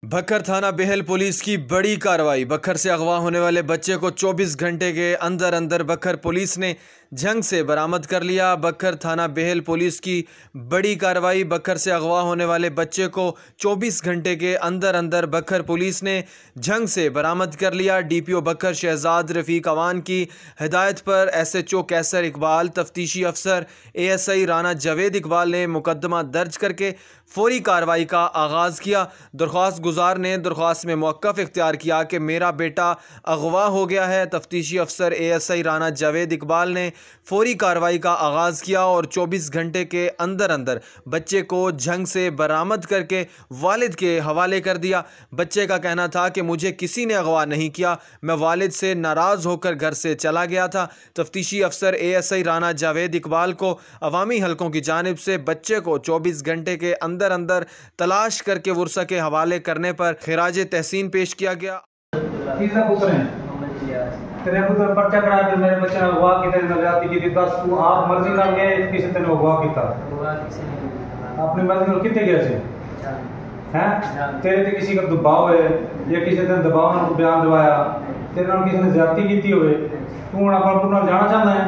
बखर थाना बेहल पुलिस की बड़ी कार्रवाई। बखर से अगवा होने वाले बच्चे को 24 घंटे के अंदर अंदर बखर पुलिस ने झंग से बरामद कर लिया। बखर थाना बेहल पुलिस की बड़ी कार्रवाई। बखर से अगवा होने वाले बच्चे को 24 घंटे के अंदर अंदर बखर पुलिस ने झंग से बरामद कर लिया। डीपीओ बखर शहजाद रफ़ीक अवान की हिदायत पर एसएचओ कैसर इकबाल, तफ्तीशी अफसर एएसआई राना जावेद इकबाल ने मुकदमा दर्ज करके फौरी कार्रवाई का आगाज़ किया। दरख्वास्त गुजार ने दरख्वास्त में मौक़िफ़ इख्तियार किया कि मेरा बेटा अगवा हो गया है। तफ्तीशी अफसर एएसआई राना जावेद इकबाल ने फौरी कार्रवाई का आगाज़ किया और 24 घंटे के अंदर अंदर बच्चे को झंग से बरामद करके वालिद के हवाले कर दिया। बच्चे का कहना था कि मुझे किसी ने अगवा नहीं किया, मैं वालिद से नाराज़ होकर घर से चला गया था। तफ्तीशी अफसर एएसआई राना जावेद इकबाल को अवामी हलकों की जानिब से बच्चे को 24 घंटे के अंदर अंदर तलाश करके वर्सा के हवाले करने पर खिराज तहसीन पेश किया गया। तेरे पुत्र पर्चा करा के मेरे बच्चे ने अगवा की तेरे जाति की दस तू आप मर्जी नाल गए किसी तेने अगवा कीता अपनी मर्जी नाल किथे गए से हैं तेरे ते किसी का दबाव है या किसी ने दबाव नाल बयान दवाया तेरे नाल किसी ने जाति कीती होवे तू हुण अपना पुत्र जाना चाहता है।